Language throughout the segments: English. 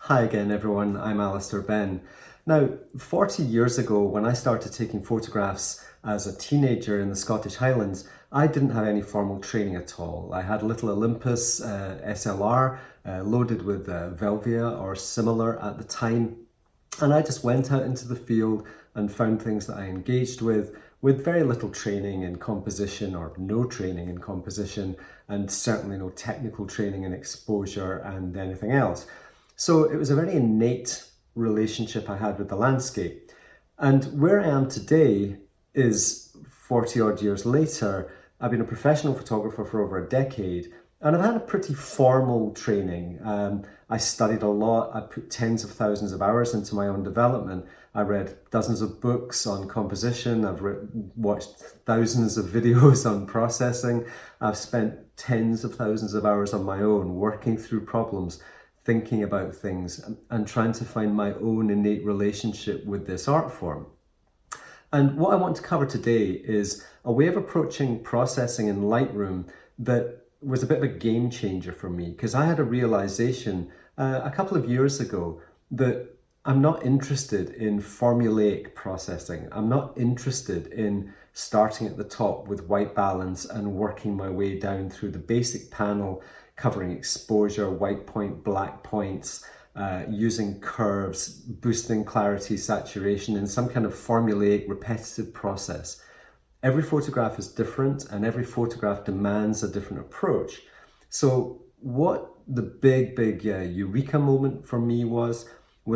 Hi again everyone, I'm Alistair Ben. Now, 40 years ago when I started taking photographs as a teenager in the Scottish Highlands, I didn't have any formal training at all. I had a little Olympus SLR loaded with Velvia or similar at the time, and I just went out into the field and found things that I engaged with very little training in composition or no training in composition, and certainly no technical training in exposure and anything else. So it was a very innate relationship I had with the landscape. And where I am today is 40 odd years later. I've been a professional photographer for over a decade, and I've had a pretty formal training. I studied a lot. I put tens of thousands of hours into my own development. I read dozens of books on composition. I've watched thousands of videos on processing. I've spent tens of thousands of hours on my own working through problems, thinking about things and trying to find my own innate relationship with this art form. And what I want to cover today is a way of approaching processing in Lightroom that was a bit of a game changer for me, because I had a realization a couple of years ago that I'm not interested in formulaic processing. I'm not interested in starting at the top with white balance and working my way down through the basic panel, covering exposure, white point, black points, using curves, boosting clarity, saturation in some kind of formulaic, repetitive process. Every photograph is different and every photograph demands a different approach. So what the big eureka moment for me was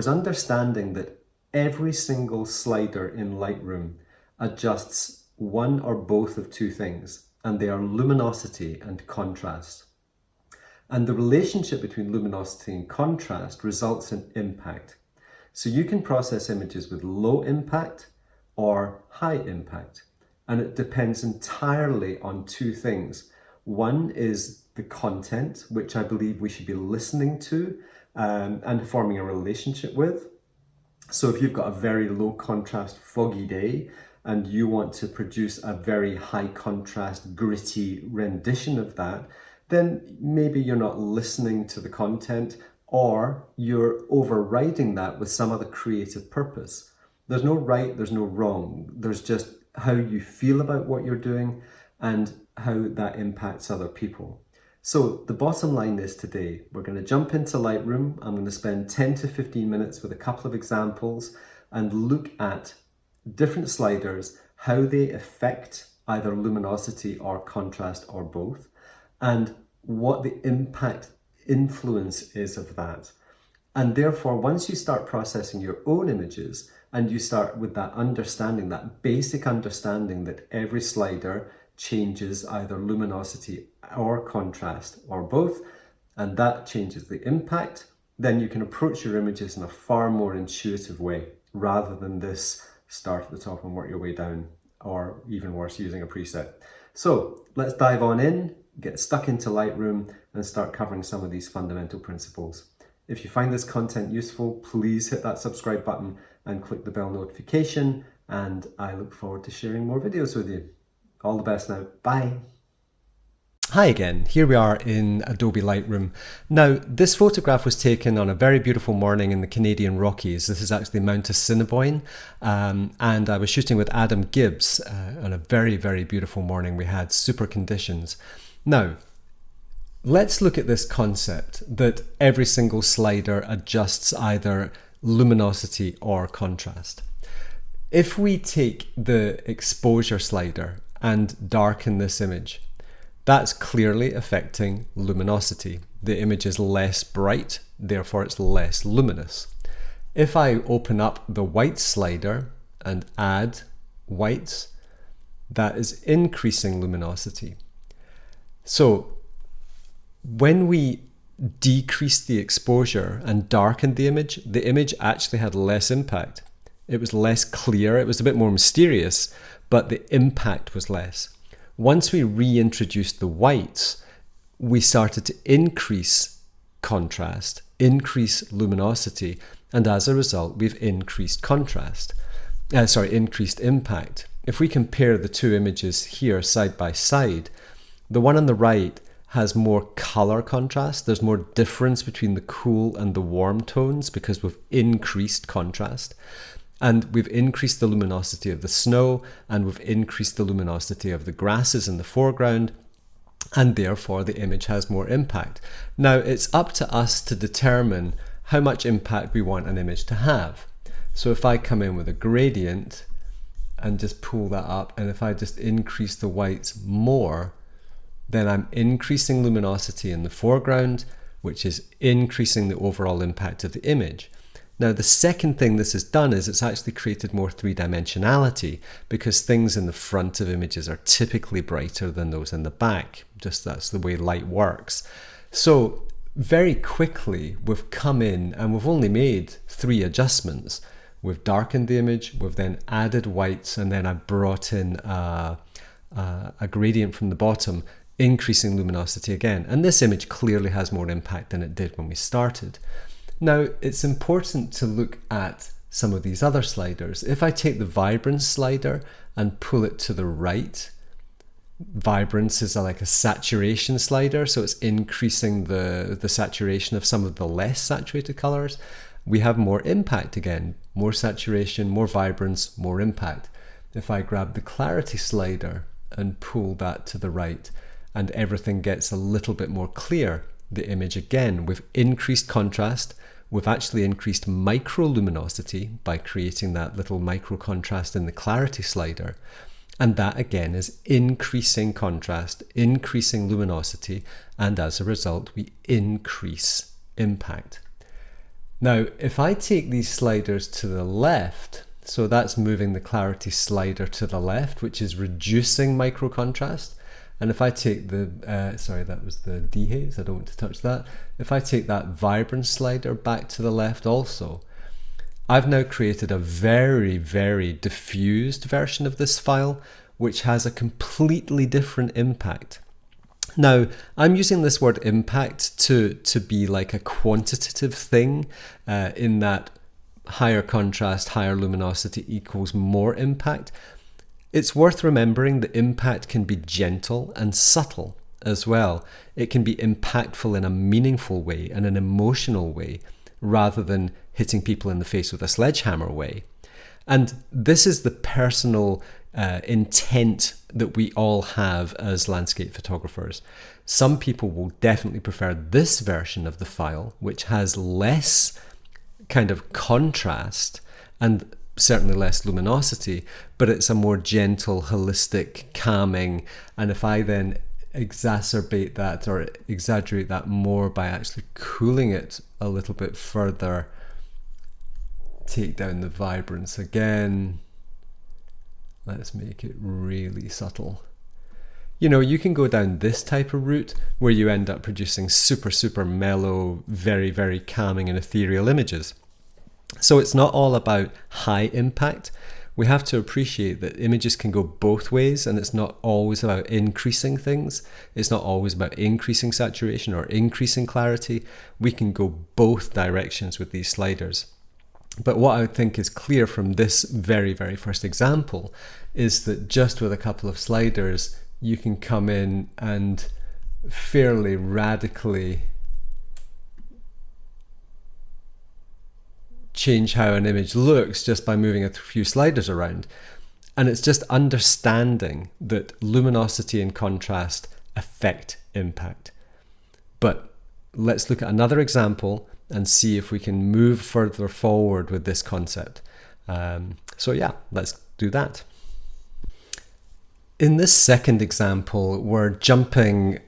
understanding that every single slider in Lightroom adjusts one or both of two things, and they are luminosity and contrast. And the relationship between luminosity and contrast results in impact. So you can process images with low impact or high impact. And it depends entirely on two things. One is the content, which I believe we should be listening to and forming a relationship with. So if you've got a very low contrast, foggy day, and you want to produce a very high contrast, gritty rendition of that, then maybe you're not listening to the content, or you're overriding that with some other creative purpose. There's no right, there's no wrong. There's just how you feel about what you're doing and how that impacts other people. So the bottom line is today, we're going to jump into Lightroom. I'm going to spend 10 to 15 minutes with a couple of examples and look at different sliders, how they affect either luminosity or contrast or both, and what the impact influence is of that. And therefore, once you start processing your own images and you start with that understanding, that basic understanding that every slider changes either luminosity or contrast or both, and that changes the impact, then you can approach your images in a far more intuitive way, rather than this start at the top and work your way down, or even worse, using a preset. So let's dive on in, get stuck into Lightroom and start covering some of these fundamental principles. If you find this content useful, please hit that subscribe button and click the bell notification, and I look forward to sharing more videos with you. All the best now. Bye. Hi again, here we are in Adobe Lightroom. Now, this photograph was taken on a very beautiful morning in the Canadian Rockies. This is actually Mount Assiniboine, and I was shooting with Adam Gibbs on a very beautiful morning. We had super conditions. Now, let's look at this concept that every single slider adjusts either luminosity or contrast. If we take the exposure slider and darken this image, that's clearly affecting luminosity. The image is less bright, therefore it's less luminous. If I open up the white slider and add whites, that is increasing luminosity. So when we decreased the exposure and darkened the image actually had less impact. It was less clear, it was a bit more mysterious, but the impact was less. Once we reintroduced the whites, we started to increase contrast, increase luminosity, and as a result, we've increased increased impact. If we compare the two images here side by side, the one on the right has more color contrast. There's more difference between the cool and the warm tones because we've increased contrast. And we've increased the luminosity of the snow, and we've increased the luminosity of the grasses in the foreground, and therefore the image has more impact. Now, it's up to us to determine how much impact we want an image to have. So if I come in with a gradient and just pull that up, and if I just increase the whites more, then I'm increasing luminosity in the foreground, which is increasing the overall impact of the image. Now, the second thing this has done is it's actually created more three-dimensionality, because things in the front of images are typically brighter than those in the back. Just that's the way light works. So very quickly we've come in and we've only made 3 adjustments. We've darkened the image, we've then added whites, and then I brought in a gradient from the bottom, increasing luminosity again. And this image clearly has more impact than it did when we started. Now, it's important to look at some of these other sliders. If I take the vibrance slider and pull it to the right, vibrance is like a saturation slider, so it's increasing the saturation of some of the less saturated colors. We have more impact again, more saturation, more vibrance, more impact. If I grab the clarity slider and pull that to the right, and everything gets a little bit more clear, the image again, we've increased contrast, we've actually increased microluminosity by creating that little micro contrast in the clarity slider. And that again is increasing contrast, increasing luminosity, and as a result, we increase impact. Now, if I take these sliders to the left, so that's moving the clarity slider to the left, which is reducing micro contrast. And if I take the, sorry, that was the dehaze, I don't want to touch that. If I take that vibrance slider back to the left also, I've now created a very, very diffused version of this file, which has a completely different impact. Now, I'm using this word impact to be like a quantitative thing, in that higher contrast, higher luminosity equals more impact. It's worth remembering that impact can be gentle and subtle as well. It can be impactful in a meaningful way and an emotional way, rather than hitting people in the face with a sledgehammer way. And this is the personal intent that we all have as landscape photographers. Some people will definitely prefer this version of the file, which has less kind of contrast and certainly less luminosity, but it's a more gentle, holistic, calming. And if I then exacerbate that or exaggerate that more by actually cooling it a little bit further, take down the vibrance again, let's make it really subtle. You know, you can go down this type of route where you end up producing super, super mellow, very, very calming and ethereal images. So it's not all about high impact. We have to appreciate that images can go both ways, and it's not always about increasing things. It's not always about increasing saturation or increasing clarity. We can go both directions with these sliders. But what I think is clear from this very, very first example is that just with a couple of sliders, you can come in and fairly radically change how an image looks just by moving a few sliders around. And it's just understanding that luminosity and contrast affect impact. But let's look at another example and see if we can move further forward with this concept. So yeah, let's do that. In this second example, we're jumping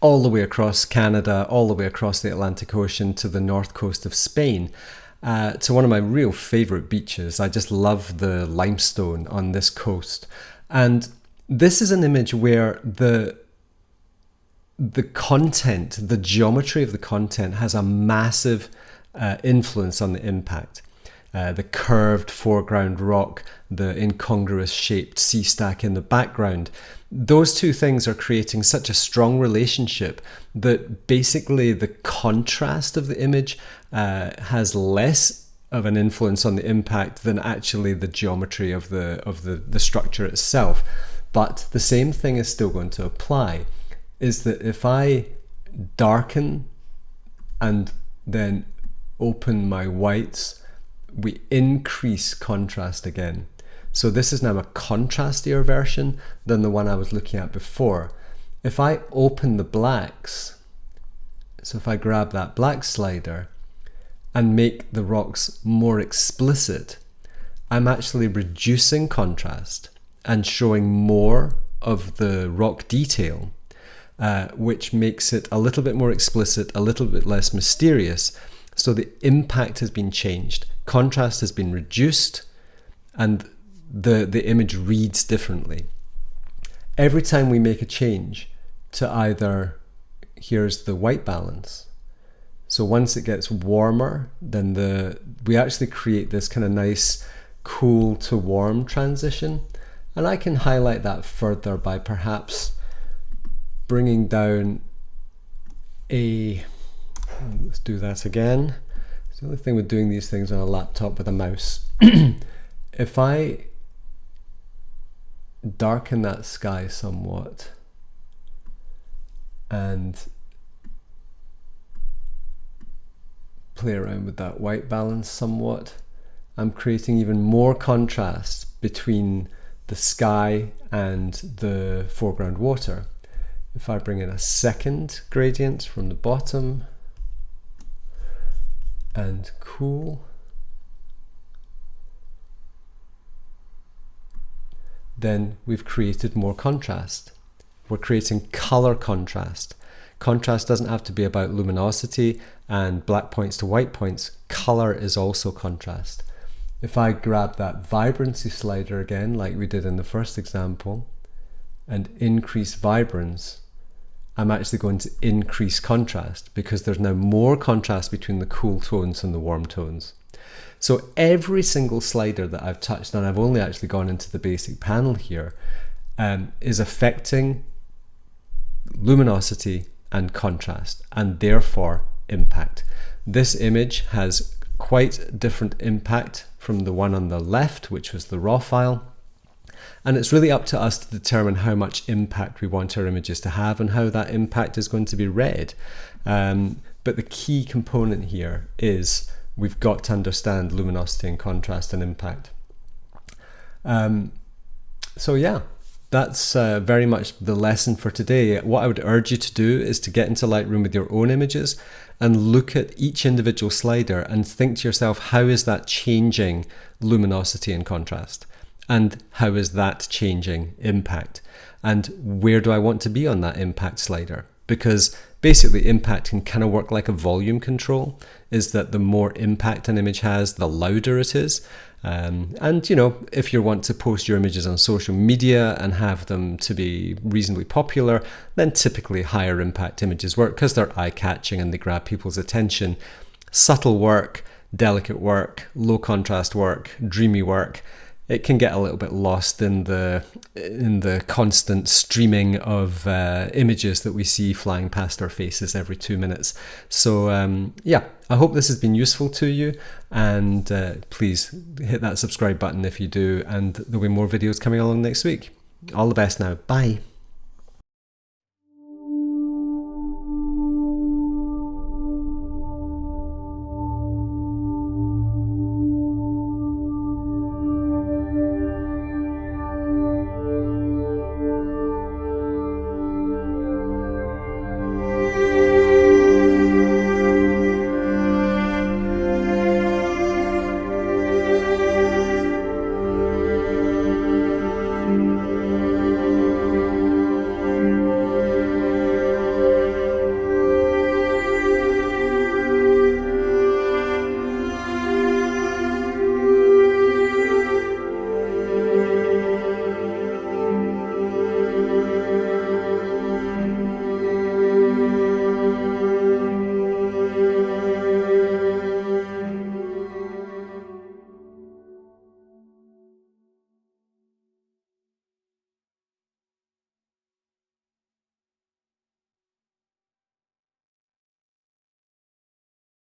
all the way across Canada, all the way across the Atlantic Ocean to the north coast of Spain. To one of my real favourite beaches. I just love the limestone on this coast. And this is an image where the content, the geometry of the content has a massive influence on the impact. The curved foreground rock, the incongruous shaped sea stack in the background. Those two things are creating such a strong relationship that basically the contrast of the image has less of an influence on the impact than actually the geometry of the structure itself. But the same thing is still going to apply, is that if I darken and then open my whites, we increase contrast again. So this is now a contrastier version than the one I was looking at before. If I open the blacks, so if I grab that black slider and make the rocks more explicit, I'm actually reducing contrast and showing more of the rock detail, which makes it a little bit more explicit, a little bit less mysterious. So the impact has been changed. Contrast has been reduced and the image reads differently. Every time we make a change to either, here's the white balance. So once it gets warmer, then we actually create this kind of nice cool to warm transition. And I can highlight that further by perhaps bringing down let's do that again. It's the only thing with doing these things on a laptop with a mouse. If I darken that sky somewhat and play around with that white balance somewhat, I'm creating even more contrast between the sky and the foreground water. If I bring in a second gradient from the bottom and cool, then we've created more contrast. We're creating color contrast. Contrast doesn't have to be about luminosity and black points to white points. Color is also contrast. If I grab that vibrancy slider again, like we did in the first example, and increase vibrance, I'm actually going to increase contrast because there's now more contrast between the cool tones and the warm tones. So every single slider that I've touched, and I've only actually gone into the basic panel here, is affecting luminosity and contrast, and therefore impact. This image has quite different impact from the one on the left, which was the raw file. And it's really up to us to determine how much impact we want our images to have and how that impact is going to be read. But the key component here is we've got to understand luminosity and contrast and impact. So yeah, that's very much the lesson for today. What I would urge you to do is to get into Lightroom with your own images and look at each individual slider and think to yourself, how is that changing luminosity and contrast? And how is that changing impact? And where do I want to be on that impact slider? Because basically impact can kind of work like a volume control, is that the more impact an image has, the louder it is. And you know, if you want to post your images on social media and have them to be reasonably popular, then typically higher impact images work because they're eye-catching and they grab people's attention. Subtle work, delicate work, low contrast work, dreamy work, it can get a little bit lost in the constant streaming of images that we see flying past our faces every 2 minutes. So yeah, I hope this has been useful to you, and please hit that subscribe button if you do, and there'll be more videos coming along next week. All the best now. Bye.